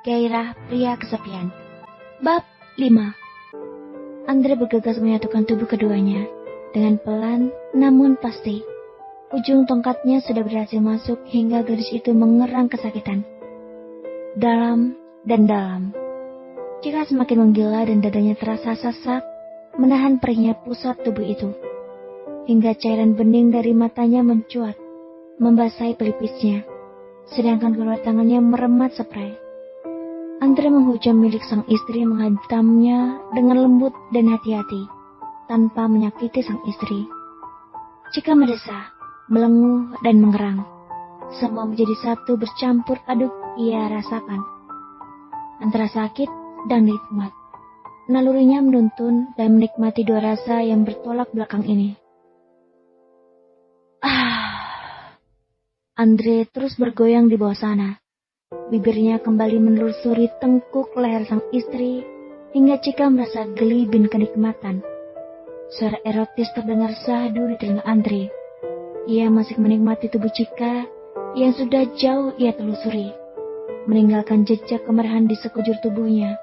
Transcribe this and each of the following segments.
Gairah pria kesepian. Bab 5. Andre bergegas menyatukan tubuh keduanya. Dengan pelan, namun pasti. Ujung tongkatnya sudah berhasil masuk hingga gadis itu mengerang kesakitan. Dalam dan dalam. Cika semakin menggila dan dadanya terasa sesak, menahan perihnya pusat tubuh itu. Hingga cairan bening dari matanya mencuat, membasahi pelipisnya. Sedangkan kedua tangannya meremat spray. Andre menghujam milik sang istri, menghantamnya dengan lembut dan hati-hati, tanpa menyakiti sang istri. Cika mendesah, melenguh dan mengerang. Semua menjadi satu bercampur aduk ia rasakan. Antara sakit dan nikmat. Nalurinya menuntun dan menikmati dua rasa yang bertolak belakang ini. Andre terus bergoyang di bawah sana. Bibirnya kembali menelusuri tengkuk leher sang istri, hingga Cika merasa geli bin kenikmatan. Suara erotis terdengar sahdu di telinga Andre. Ia masih menikmati tubuh Cika yang sudah jauh ia telusuri, meninggalkan jejak kemerahan di sekujur tubuhnya,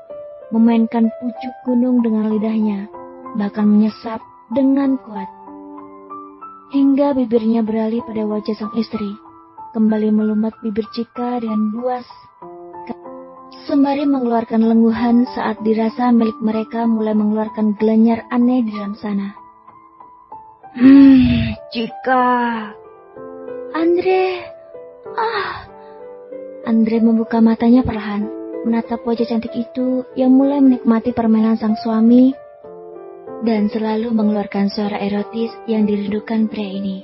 memainkan pucuk gunung dengan lidahnya, bahkan menyesap dengan kuat. Hingga bibirnya beralih pada wajah sang istri, kembali melumat bibir Cika dengan buas, sembari mengeluarkan lengguhan saat dirasa milik mereka mulai mengeluarkan gelanyar aneh di dalam sana. Cika. Andre membuka matanya perlahan, menatap wajah cantik itu yang mulai menikmati permainan sang suami dan selalu mengeluarkan suara erotis yang dirindukan pria ini.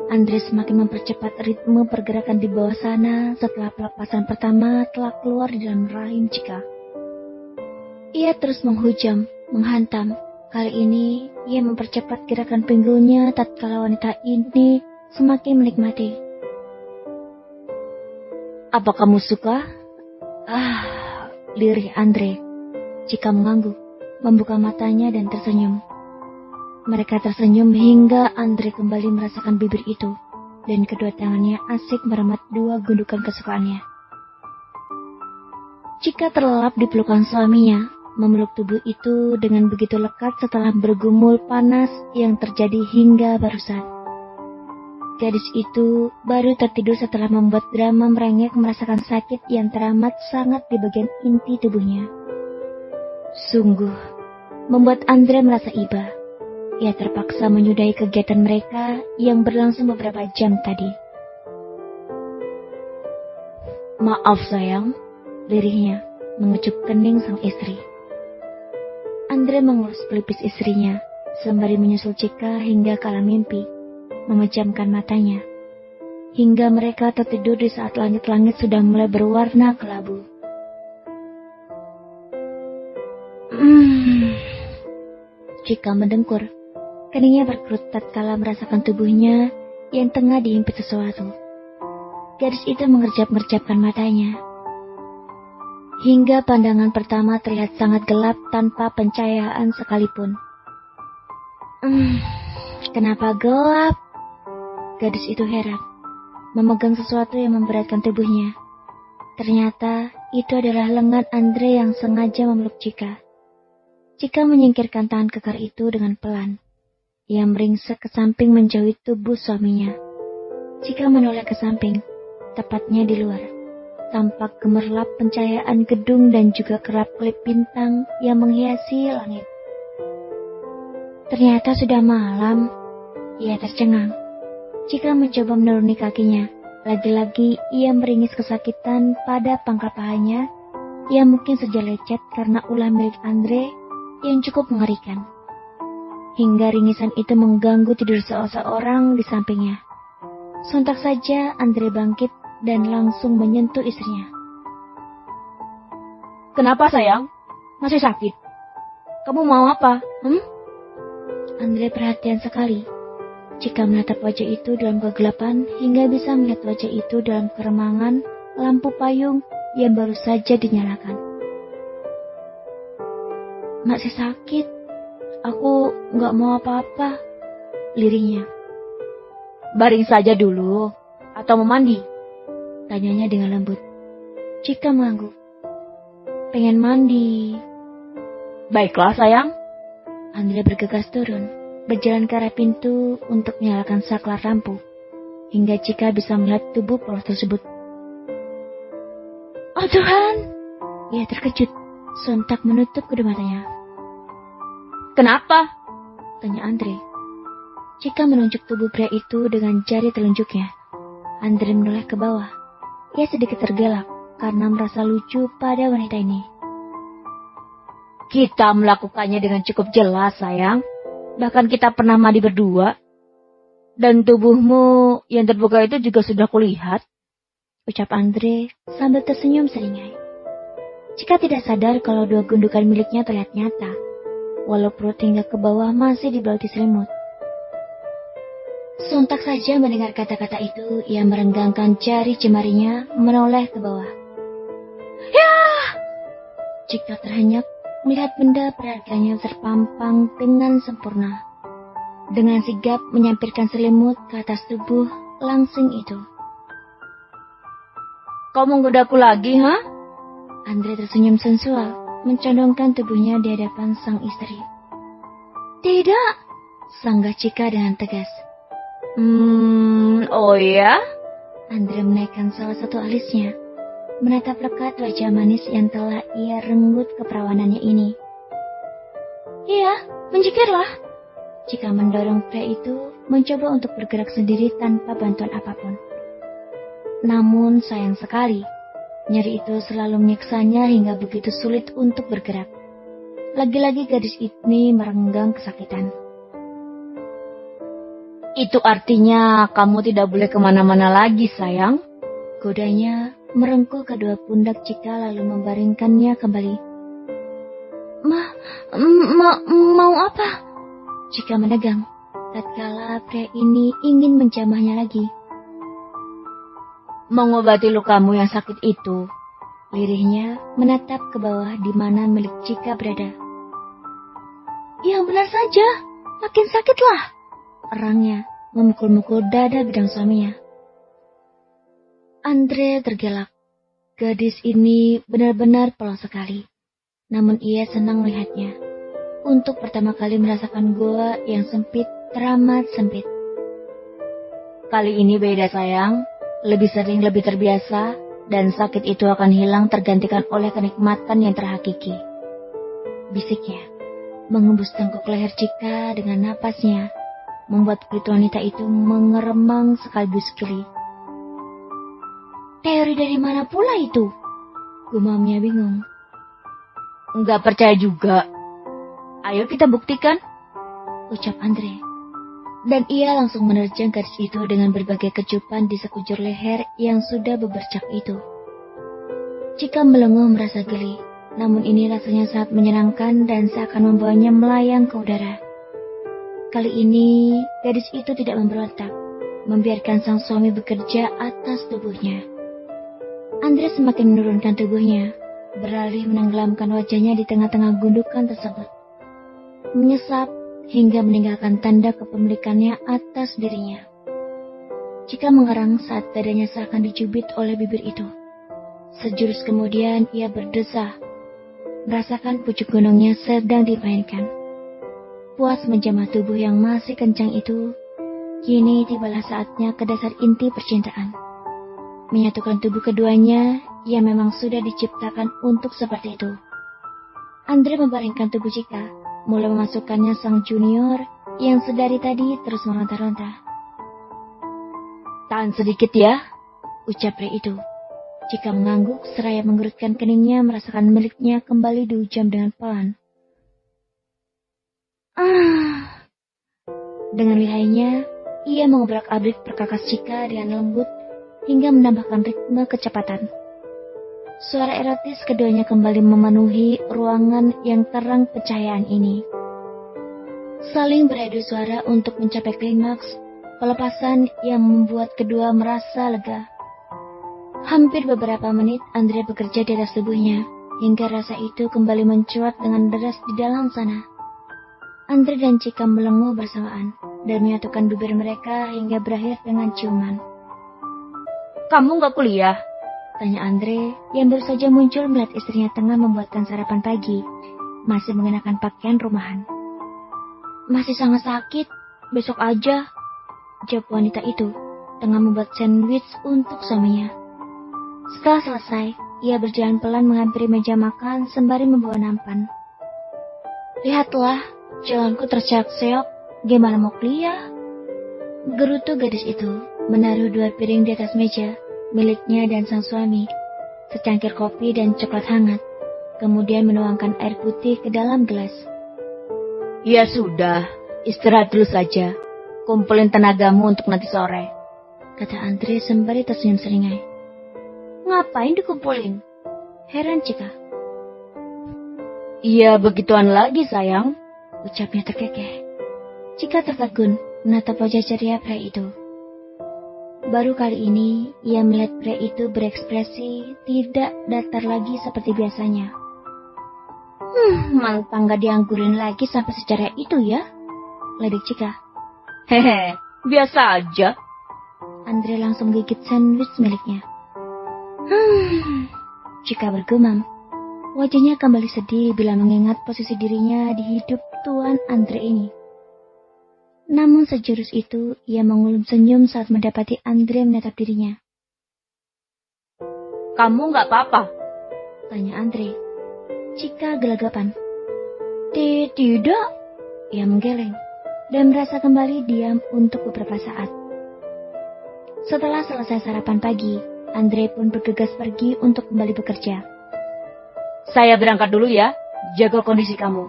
Andre semakin mempercepat ritme pergerakan di bawah sana setelah pelepasan pertama telah keluar di dalam rahim Cika. Ia terus menghujam, menghantam. Kali ini ia mempercepat gerakan pinggulnya tatkala wanita ini semakin menikmati. Apa kamu suka? Lirih Andre. Cika mengangguk, membuka matanya dan tersenyum. Mereka tersenyum hingga Andre kembali merasakan bibir itu, dan kedua tangannya asik meremat dua gundukan kesukaannya. Cika terlelap di pelukan suaminya, memeluk tubuh itu dengan begitu lekat setelah bergumul panas yang terjadi hingga barusan. Gadis itu baru tertidur setelah membuat drama merengek merasakan sakit yang teramat sangat di bagian inti tubuhnya. Sungguh, membuat Andre merasa iba. Ia terpaksa menyudahi kegiatan mereka yang berlangsung beberapa jam tadi. Maaf sayang, lirihnya mengecup kening sang istri. Andre mengelus pelipis istrinya, sembari menyusul Cika hingga kala mimpi, memejamkan matanya. Hingga mereka tertidur di saat langit-langit sudah mulai berwarna kelabu. Cika mendengkur. Keningnya berkerut tatkala merasakan tubuhnya yang tengah dihimpit sesuatu. Gadis itu mengerjap-ngerjapkan matanya. Hingga pandangan pertama terlihat sangat gelap tanpa pencahayaan sekalipun. Kenapa gelap? Gadis itu heran, memegang sesuatu yang memberatkan tubuhnya. Ternyata itu adalah lengan Andre yang sengaja memeluk Cika. Cika menyingkirkan tangan kekar itu dengan pelan. Ia meringsek ke samping menjauhi tubuh suaminya. Cika menoleh ke samping, tepatnya di luar. Tampak gemerlap pencahayaan gedung dan juga kerap-kelip bintang yang menghiasi langit. Ternyata sudah malam. Ia tercengang. Cika mencoba menuruni kakinya. Lagi-lagi ia meringis kesakitan pada pangkal pahanya yang mungkin saja lecet karena ulah milik Andre yang cukup mengerikan. Hingga ringisan itu mengganggu tidur seseorang di sampingnya. Sontak saja Andre bangkit dan langsung menyentuh istrinya. Kenapa sayang? Masih sakit? Kamu mau apa? Andre perhatian sekali. Cika menatap wajah itu dalam kegelapan hingga bisa melihat wajah itu dalam keremangan lampu payung yang baru saja dinyalakan. Masih sakit? Aku gak mau apa-apa, lirihnya. Baring saja dulu, atau mau mandi? Tanyanya dengan lembut. Cika mengangguk. Pengen mandi. Baiklah sayang. Andre bergegas turun, berjalan ke arah pintu untuk menyalakan saklar lampu, hingga Cika bisa melihat tubuh polos tersebut. Oh Tuhan! Ia terkejut, sontak menutup kedua matanya. Kenapa? Tanya Andre. Cika menunjuk tubuh pria itu dengan jari telunjuknya. Andre menoleh ke bawah. Ia sedikit tergelak karena merasa lucu pada wanita ini. Kita melakukannya dengan cukup jelas, sayang. Bahkan kita pernah mandi berdua. Dan tubuhmu yang terbuka itu juga sudah kulihat. Ucap Andre sambil tersenyum seringai. Cika tidak sadar kalau dua gundukan miliknya terlihat nyata, walau perut hingga ke bawah masih dibaluti selimut. Sontak saja mendengar kata-kata itu, ia merenggangkan jari jemarinya menoleh ke bawah. Ya! Cika terhenyak melihat benda berharganya terpampang dengan sempurna. Dengan sigap menyampirkan selimut ke atas tubuh langsing itu. Kau menggodaku lagi, ha? Andre tersenyum sensual, mencondongkan tubuhnya di hadapan sang istri. Tidak, sanggah Cika dengan tegas. Oh ya? Andre menaikkan salah satu alisnya, menatap lekat wajah manis yang telah ia renggut keperawanannya ini. Iya, menjikirlah. Cika mendorong pria itu mencoba untuk bergerak sendiri tanpa bantuan apapun. Namun sayang sekali, nyeri itu selalu menyiksanya hingga begitu sulit untuk bergerak. Lagi-lagi gadis ini merenggang kesakitan. Itu artinya kamu tidak boleh kemana-mana lagi, sayang. Godanya merengkuh kedua pundak Cika lalu membaringkannya kembali. Mau apa? Cika menegang, tatkala pria ini ingin menjamahnya lagi. Mengobati lukamu yang sakit itu. Lirihnya menatap ke bawah di mana milik Cika berada. Yang benar saja, makin sakitlah. Erangnya memukul-mukul dada bidang suaminya. Andre tergelak. Gadis ini benar-benar polos sekali. Namun ia senang melihatnya. Untuk pertama kali merasakan goa yang sempit teramat sempit. Kali ini beda, sayang. Lebih sering, lebih terbiasa, dan sakit itu akan hilang tergantikan oleh kenikmatan yang terhakiki. Bisiknya, mengembus tengkuk leher Cika dengan napasnya, membuat kulit wanita itu mengeremang sekaligus geli. Teori dari mana pula itu? Gumamnya bingung. Enggak percaya juga. Ayo kita buktikan, ucap Andre. Dan ia langsung menerjang gadis itu dengan berbagai kecupan di sekujur leher yang sudah bebercak itu. Cika melenguh merasa geli, namun ini rasanya sangat menyenangkan dan seakan membawanya melayang ke udara. Kali ini, gadis itu tidak memberontak, membiarkan sang suami bekerja atas tubuhnya. Andre semakin menurunkan tubuhnya, beralih menenggelamkan wajahnya di tengah-tengah gundukan tersebut. Menyesap hingga meninggalkan tanda kepemilikannya atas dirinya. Cika mengerang saat dadanya seakan dicubit oleh bibir itu. Sejurus kemudian ia berdesah, merasakan pucuk gunungnya sedang dimainkan. Puas menjamah tubuh yang masih kencang itu, kini tibalah saatnya ke dasar inti percintaan. Menyatukan tubuh keduanya yang memang sudah diciptakan untuk seperti itu. Andre membaringkan tubuh Cika, mulai memasukkannya sang junior yang sedari tadi terus meronta-ronta. Tahan sedikit ya, ucap pria itu. Cika mengangguk seraya mengerutkan keningnya merasakan miliknya kembali dihujam dengan pelan. Dengan lihainya, ia mengobrak-abrik perkakas Cika dengan lembut hingga menambahkan ritme kecepatan. Suara erotis keduanya kembali memenuhi ruangan yang terang pencahayaan ini. Saling beradu suara untuk mencapai klimaks, pelepasan yang membuat kedua merasa lega. Hampir beberapa menit Andre bekerja di atas tubuhnya, hingga rasa itu kembali mencuat dengan deras di dalam sana. Andre dan Cika melenguh bersamaan, dan menyatukan bibir mereka hingga berakhir dengan ciuman. Kamu gak kuliah? Tanya Andre yang baru saja muncul melihat istrinya tengah membuatkan sarapan pagi, masih mengenakan pakaian rumahan. Masih sangat sakit, besok aja, jawab wanita itu, tengah membuat sandwich untuk suaminya. Setelah selesai, ia berjalan pelan menghampiri meja makan sembari membawa nampan. Lihatlah, jalanku terseok-seok, gimana mau kuliah? Gerutu gadis itu menaruh 2 piring di atas meja, miliknya dan sang suami, secangkir kopi dan coklat hangat, kemudian menuangkan air putih ke dalam gelas. Ya sudah, istirahat dulu saja. Kumpulin tenagamu untuk nanti sore, kata Andre sembari tersenyum seringai. Ngapain dikumpulin? Heran Cika. Iya begituan lagi sayang, ucapnya terkekeh. Cika tertegun menatap wajah ceria pria itu. Baru kali ini ia melihat pria itu berekspresi tidak datar lagi seperti biasanya. Mantang gak dianggurin lagi sampai secara itu ya? Ledek Cika. Hehe, biasa aja. Andre langsung gigit sandwich miliknya. Cika bergumam. Wajahnya kembali sedih bila mengingat posisi dirinya di hidup Tuan Andre ini. Namun sejurus itu, ia mengulum senyum saat mendapati Andre menatap dirinya. Kamu gak apa-apa? Tanya Andre. Cika gelagapan. Tidak, ia menggeleng dan merasa kembali diam untuk beberapa saat. Setelah selesai sarapan pagi, Andre pun bergegas pergi untuk kembali bekerja. Saya berangkat dulu ya, jaga kondisi kamu.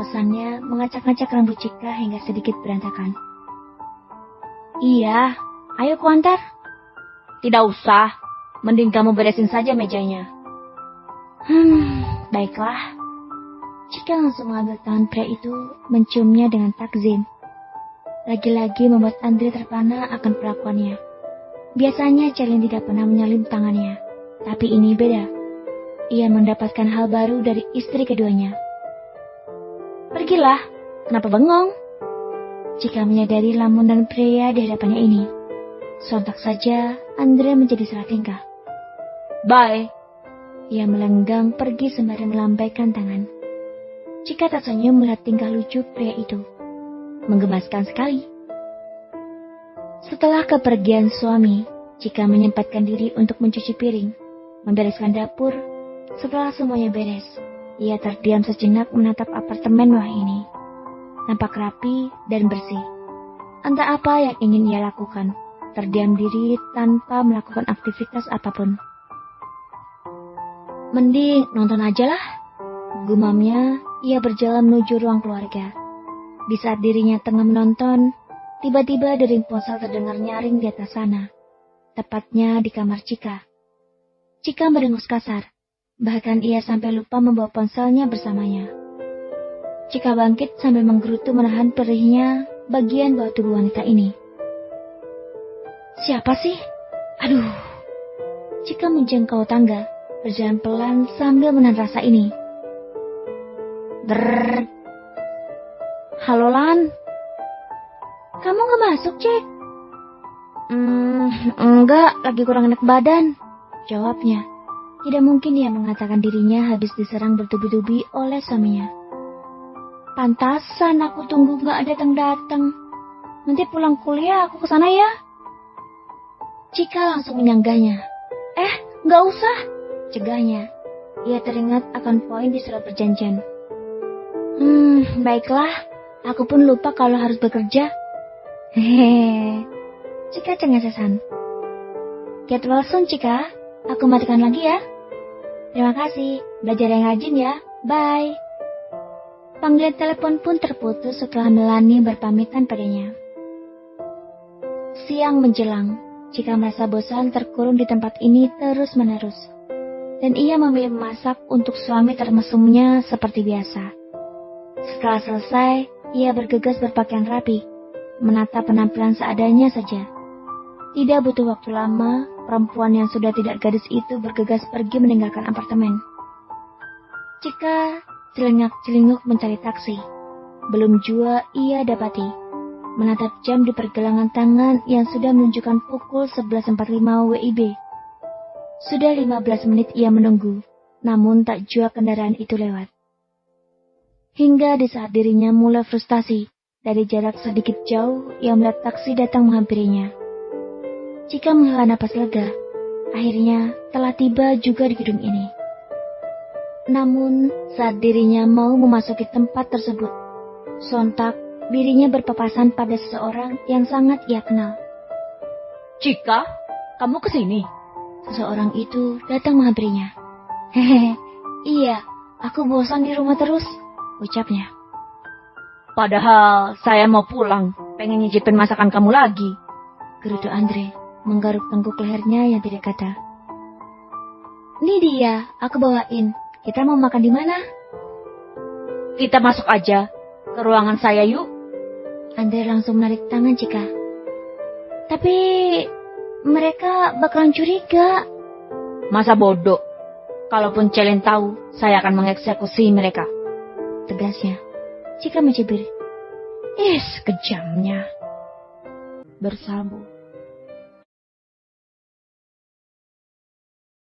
Pesannya mengacak-ngacak rambut Cika hingga sedikit berantakan. Iya, ayo kuantar. Tidak usah, mending kamu beresin saja mejanya. Baiklah. Cika langsung mengambil tangan pria itu, menciumnya dengan takzim. Lagi-lagi membuat Andre terpana akan perlakuannya. Biasanya Celin tidak pernah menyalip tangannya, tapi ini beda. Ia mendapatkan hal baru dari istri keduanya. Pergilah, kenapa bengong? Cika menyadari lamunan pria di hadapannya ini. Sontak saja Andre menjadi salah tingkah. Bye. Ia melenggang pergi sembari melambaikan tangan. Cika tersenyum melihat tingkah lucu pria itu. Menggemaskan sekali. Setelah kepergian suami, Cika menyempatkan diri untuk mencuci piring, membereskan dapur. Setelah semuanya beres, ia terdiam sejenak menatap apartemen mewah ini. Nampak rapi dan bersih. Entah apa yang ingin ia lakukan, terdiam diri tanpa melakukan aktivitas apapun. Mending nonton aja lah, gumamnya. Ia berjalan menuju ruang keluarga. Di saat dirinya tengah menonton, tiba-tiba dering ponsel terdengar nyaring di atas sana, tepatnya di kamar Cika. Cika merengus kasar. Bahkan ia sampai lupa membawa ponselnya bersamanya. Cika bangkit sambil menggerutu menahan perihnya bagian bawah tubuh wanita ini. Siapa sih? Aduh. Cika menjangkau tangga, berjalan pelan sambil menahan rasa ini. Drrrr. Halo Lan. Kamu gak masuk, Cik? Enggak, lagi kurang enak badan, jawabnya. Tidak mungkin ia mengatakan dirinya habis diserang bertubi-tubi oleh suaminya. Pantasan aku tunggu gak datang-datang. Nanti pulang kuliah aku kesana ya. Cika langsung menyanggahnya. Gak usah, cegahnya. Ia teringat akan poin di surat perjanjian. Baiklah, aku pun lupa kalau harus bekerja. Hehehe. Cika cengengesan. Get well soon, Cika. Aku matikan lagi ya. Terima kasih, belajar yang rajin ya. Bye. Panggilan telepon pun terputus setelah Melani berpamitan padanya. Siang menjelang, Cika merasa bosan terkurung di tempat ini terus-menerus. Dan ia memilih memasak untuk suami termesumnya seperti biasa. Setelah selesai, ia bergegas berpakaian rapi, menata penampilan seadanya saja. Tidak butuh waktu lama, perempuan yang sudah tidak gadis itu bergegas pergi meninggalkan apartemen. Cika celingak-celinguk mencari taksi. Belum jua ia dapati. Menatap jam di pergelangan tangan yang sudah menunjukkan pukul 11.45 WIB. Sudah 15 menit ia menunggu, namun tak jua kendaraan itu lewat. Hingga di saat dirinya mulai frustasi, dari jarak sedikit jauh ia melihat taksi datang menghampirinya. Cika menghela napas lega, akhirnya telah tiba juga di gedung ini. Namun saat dirinya mau memasuki tempat tersebut, sontak dirinya berpapasan pada seseorang yang sangat ia kenal. Cika, kamu kesini? Seseorang itu datang menghampirinya. Hehehe, iya, aku bosan di rumah terus, ucapnya. Padahal saya mau pulang, pengen nyicipin masakan kamu lagi. Gerutu Andre menggaruk tengkuk lehernya yang tidak kata. Ini dia, aku bawain. Kita mau makan di mana? Kita masuk aja ke ruangan saya yuk. Andre langsung menarik tangan Cika. Tapi mereka bakalan curiga. Masa bodoh? Kalaupun Celin tahu, saya akan mengeksekusi mereka, tegasnya. Cika mencibir. Kejamnya. Bersambung.